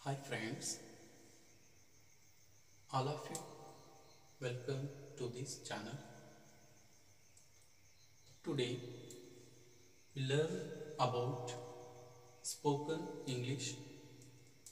Hi friends, all of you, welcome to this channel. Today we learn about spoken English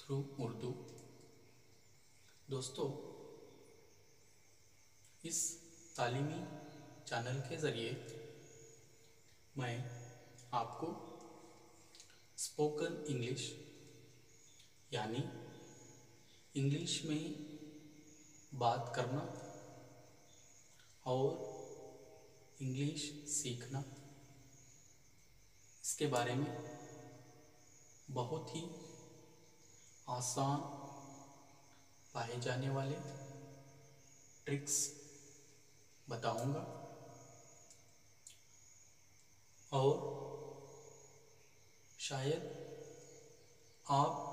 through Urdu. दोस्तों, इस तालीमी channel के ज़रिए मैं आपको स्पोकन इंग्लिश यानी इंग्लिश में बात करना और इंग्लिश सीखना, इसके बारे में बहुत ही आसान पाए जाने वाले ट्रिक्स बताऊंगा और शायद आप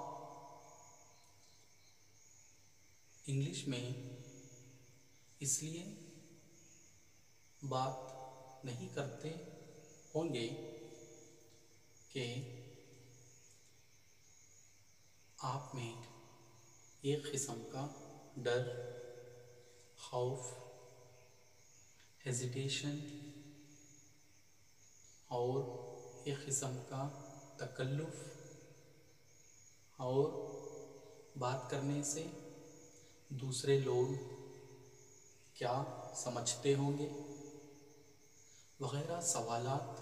इंग्लिश में इसलिए बात नहीं करते होंगे कि आप में एक किस्म का डर, खौफ, हेजिटेशन और एक किस्म का तकल्लुफ़ और बात करने से दूसरे लोग क्या समझते होंगे वगैरह सवालात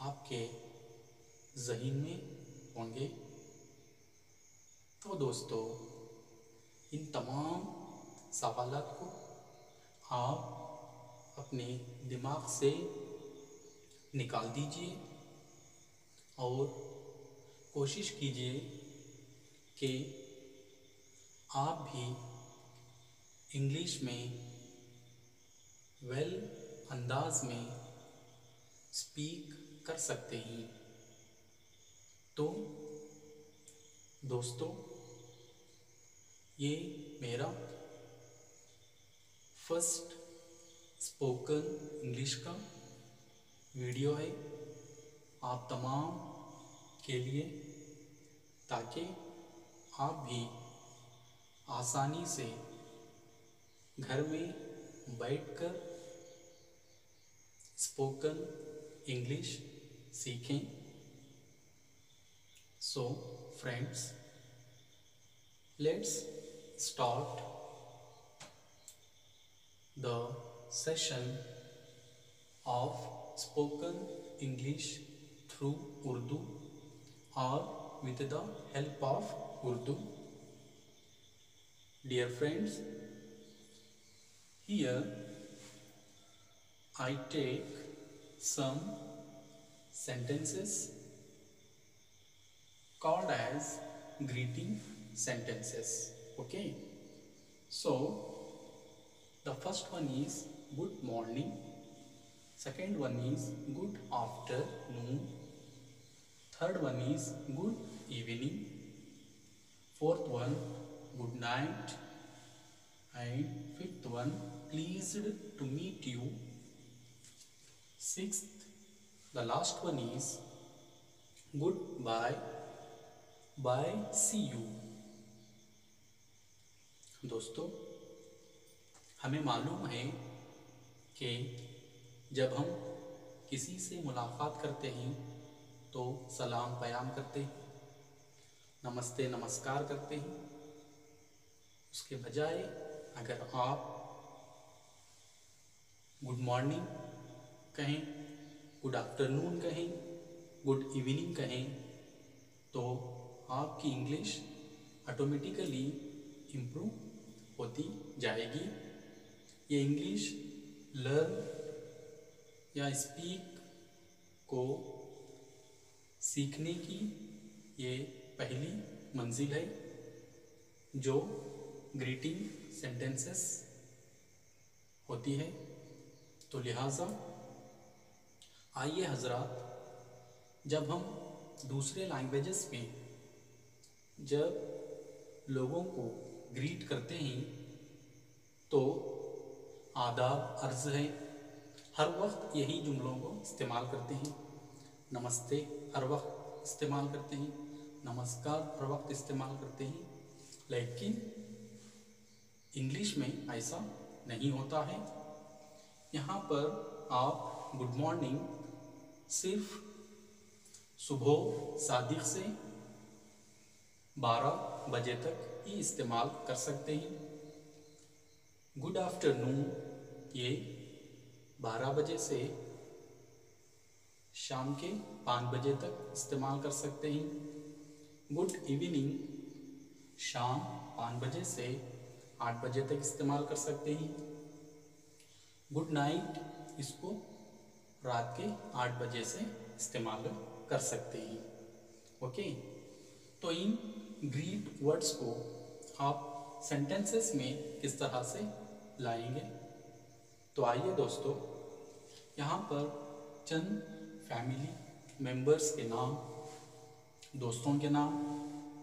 आपके ज़हन में होंगे। तो दोस्तों, इन तमाम सवालात को आप अपने दिमाग से निकाल दीजिए और कोशिश कीजिए कि आप भी इंग्लिश में वेल अंदाज में स्पीक कर सकते हैं। तो दोस्तों, ये मेरा फर्स्ट स्पोकन इंग्लिश का वीडियो है आप तमाम के लिए, ताकि आप भी आसानी से घर में बैठकर स्पोकन इंग्लिश सीखें। So friends, let's start the session of spoken English through Urdu or with the help of Urdu. Dear friends, here I take some sentences called as greeting sentences. Okay, so the first one is good morning. Second one is good afternoon. Third one is good evening. Fourth one, good night. And fifth one, pleased to meet you. Sixth, the last one is goodbye. Bye, see you. दोस्तों, हमें मालूम है कि जब हम किसी से मुलाकात करते हैं तो सलाम प्याम करते हैं, नमस्ते नमस्कार करते हैं। उसके बजाय अगर आप गुड मॉर्निंग कहें, गुड आफ्टरनून कहें, गुड इवनिंग कहें, तो आपकी इंग्लिश ऑटोमेटिकली इम्प्रूव होती जाएगी। ये इंग्लिश लर्न या स्पीक को सीखने की ये पहली मंजिल है जो ग्रीटिंग सेंटेंसेस होती है। तो लिहाजा आइए हजरात, जब हम दूसरे लैंग्वेजेस में जब लोगों को ग्रीट करते हैं तो आदाब अर्ज़ है, हर वक्त यही जुमलों को इस्तेमाल करते हैं। नमस्ते हर वक्त इस्तेमाल करते हैं, नमस्कार हर वक्त इस्तेमाल करते हैं, लेकिन इंग्लिश में ऐसा नहीं होता है। यहाँ पर आप गुड मॉर्निंग सिर्फ सुबह सादिक से 12 बजे तक ही इस्तेमाल कर सकते हैं। गुड आफ्टरनून ये 12 बजे से शाम के 5 बजे तक इस्तेमाल कर सकते हैं। गुड इवनिंग शाम 5 बजे से 8 बजे तक इस्तेमाल कर सकते हैं। गुड नाइट इसको रात के 8 बजे से इस्तेमाल कर सकते हैं। ओके, तो इन ग्रीट वर्ड्स को आप सेंटेंसेस में किस तरह से लाएंगे? तो आइए दोस्तों, यहाँ पर चंद फैमिली मेंबर्स के नाम, दोस्तों के नाम,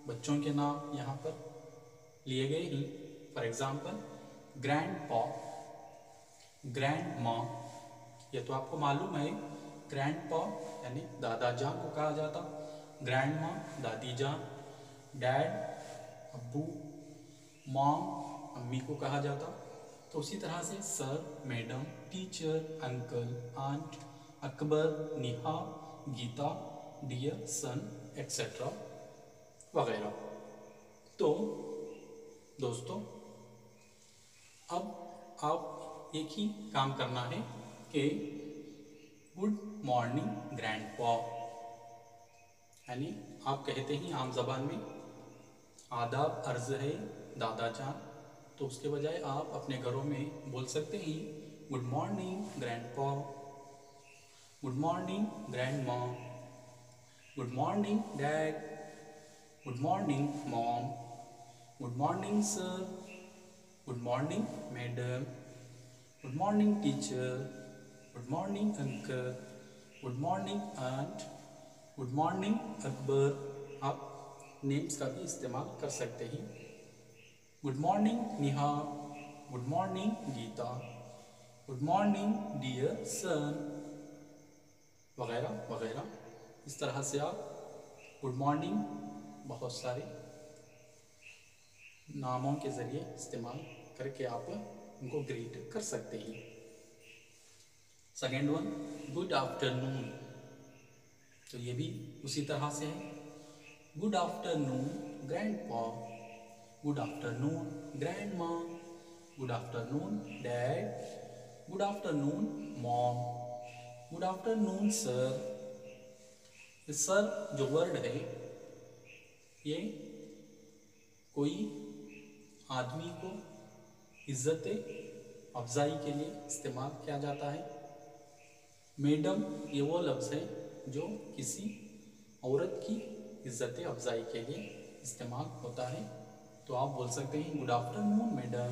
बच्चों के नाम यहाँ पर लिए गए हैं। फॉर एग्जाम्पल ग्रैंडपा, ग्रैंडमा, ये तो आपको मालूम है। ग्रैंडपा यानी दादा जान को कहा जाता, ग्रैंडमा दादी जान, डैड अब्बू, मॉम अम्मी को कहा जाता। तो उसी तरह से sir, madam, teacher, uncle, aunt, Akbar, Niha, Gita, dear, सन, एक्सेट्रा वगैरह। तो दोस्तों, अब आप एक ही काम करना है कि गुड मॉर्निंग ग्रैंडपा, यानी आप कहते हैं आम जबान में आदाब अर्ज है दादा जान, तो उसके बजाय आप अपने घरों में बोल सकते हैं good morning grandpa, good morning grandma, good morning dad, good morning mom, good morning sir, good morning madam, good morning teacher, good morning uncle, good morning aunt, good morning Akbar. आप नेम्स का भी इस्तेमाल कर सकते हैं। Good morning Niha, good morning Gita, good morning dear son, वगैरह वगैरह। इस तरह से आप गुड मॉर्निंग बहुत सारे नामों के ज़रिए इस्तेमाल करके आप उनको ग्रीट कर सकते हैं। सेकेंड वन, गुड आफ्टरनून, तो ये भी उसी तरह से है। Good afternoon grandpa, good afternoon grandma, good afternoon dad, good afternoon mom, good afternoon sir. ये सर जो वर्ड है ये कोई आदमी को इज्जत अफजाई के लिए इस्तेमाल किया जाता है। मैडम ये वो लफ्ज़ है जो किसी औरत की इज्जत अफजाई के लिए इस्तेमाल होता है। तो आप बोल सकते हैं good afternoon madam,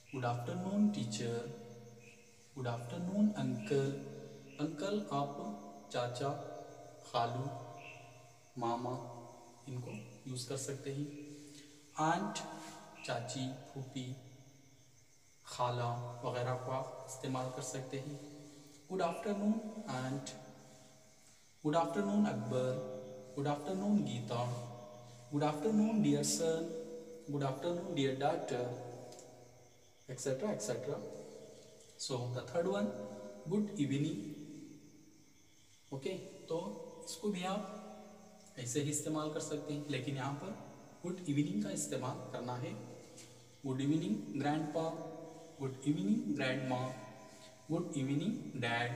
good afternoon teacher, good afternoon uncle. Uncle आप चाचा, खालू, मामा इनको यूज़ कर सकते हैं। आंट चाची, फूफी, खाला वगैरह को आप इस्तेमाल कर सकते हैं। Good afternoon aunt, good afternoon Akbar, good afternoon Gita, good afternoon dear son, good afternoon dear daughter, etcetera etcetera. So the third one, good evening. Okay, तो इसको भी आप ऐसे ही इस्तेमाल कर सकते हैं, लेकिन यहाँ पर गुड इवनिंग का इस्तेमाल करना है। Good evening grandpa, good evening grandma, good evening dad,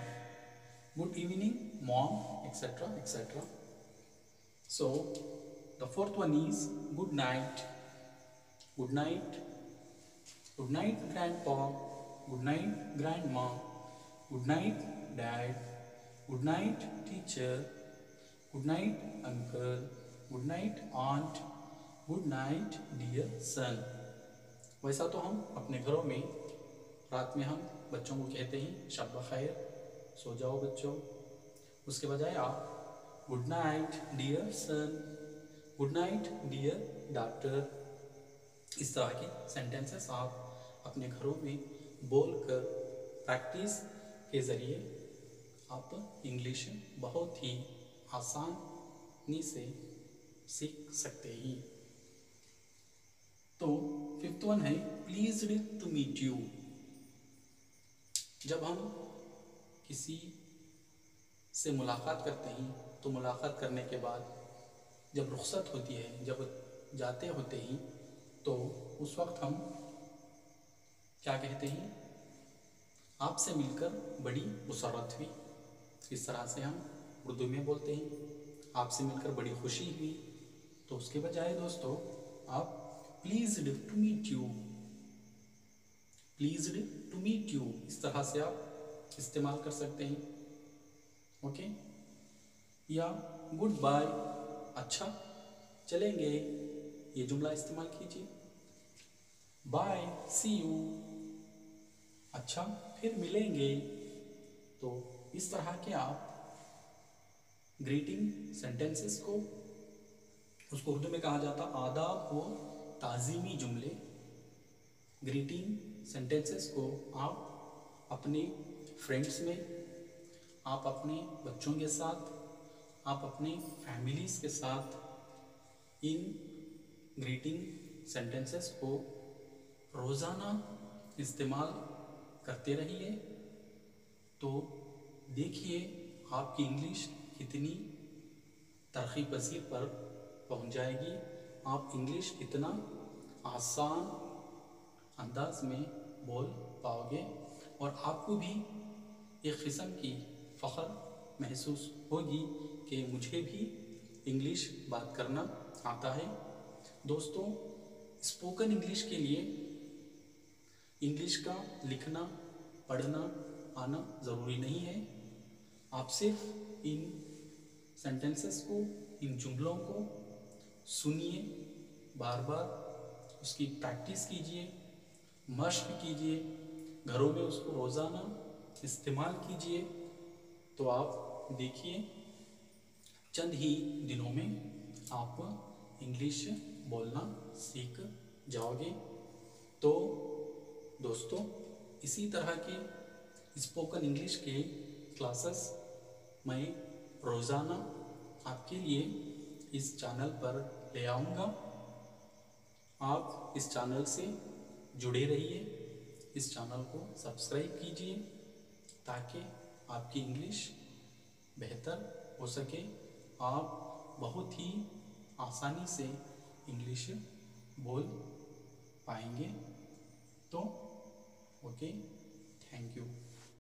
good evening mom, etcetera etcetera. So the fourth one is good night. Good night, good night grandpa, good night grandma, good night dad, good night teacher, good night uncle, good night aunt, good night dear son. वैसा तो हम अपने घरों में रात में हम बच्चों को कहते हैं शब खैर, सो जाओ बच्चों। उसके बजाय आप good night dear son, good night dear daughter, इस तरह के सेंटेंसेस आप अपने घरों में बोलकर प्रैक्टिस के ज़रिए आप इंग्लिश बहुत ही आसानी से सीख सकते हैं। तो फिफ्थ वन है प्लीज्ड टू मीट यू। जब हम किसी से मुलाकात करते हैं तो मुलाकात करने के बाद जब रुखसत होती है, जब जाते होते हैं, तो उस वक्त हम क्या कहते हैं? आपसे मिलकर बड़ी मुसर्रत हुई। इस तरह से हम उर्दू में बोलते हैं, आपसे मिलकर बड़ी खुशी हुई। तो उसके बजाय दोस्तों आप pleased to meet you, pleased to meet you इस तरह से आप इस्तेमाल कर सकते हैं। ओके, या गुड बाय, अच्छा चलेंगे, ये जुमला इस्तेमाल कीजिए। बाय, सी यू, अच्छा फिर मिलेंगे। तो इस तरह के आप ग्रीटिंग सेंटेंसेस को, उसको उर्दू में कहा जाता आदाब व ताज़ीमी जुमले, ग्रीटिंग सेंटेंसेस को आप अपने फ्रेंड्स में, आप अपने बच्चों के साथ, आप अपने फैमिलीज़ के साथ इन ग्रीटिंग सेंटेंसेस को रोज़ाना इस्तेमाल करते रहिए। तो देखिए आपकी इंग्लिश कितनी तरक्की पजीर पर पहुंच जाएगी। आप इंग्लिश कितना आसान अंदाज में बोल पाओगे और आपको भी एक किस्म की फ़ख्र महसूस होगी कि मुझे भी इंग्लिश बात करना आता है। दोस्तों, स्पोकन इंग्लिश के लिए इंग्लिश का लिखना पढ़ना आना ज़रूरी नहीं है। आप सिर्फ इन सेंटेंसेस को, इन जुमलों को सुनिए, बार बार उसकी प्रैक्टिस कीजिए, मश्क कीजिए, घरों में उसको रोज़ाना इस्तेमाल कीजिए। तो आप देखिए चंद ही दिनों में आप इंग्लिश बोलना सीख जाओगे। तो दोस्तों, इसी तरह के स्पोकन इंग्लिश के क्लासेस मैं रोज़ाना आपके लिए इस चैनल पर ले आऊँगा। आप इस चैनल से जुड़े रहिए, इस चैनल को सब्सक्राइब कीजिए ताकि आपकी इंग्लिश बेहतर हो सके, आप बहुत ही आसानी से इंग्लिश बोल पाएंगे। तो ओके, थैंक यू।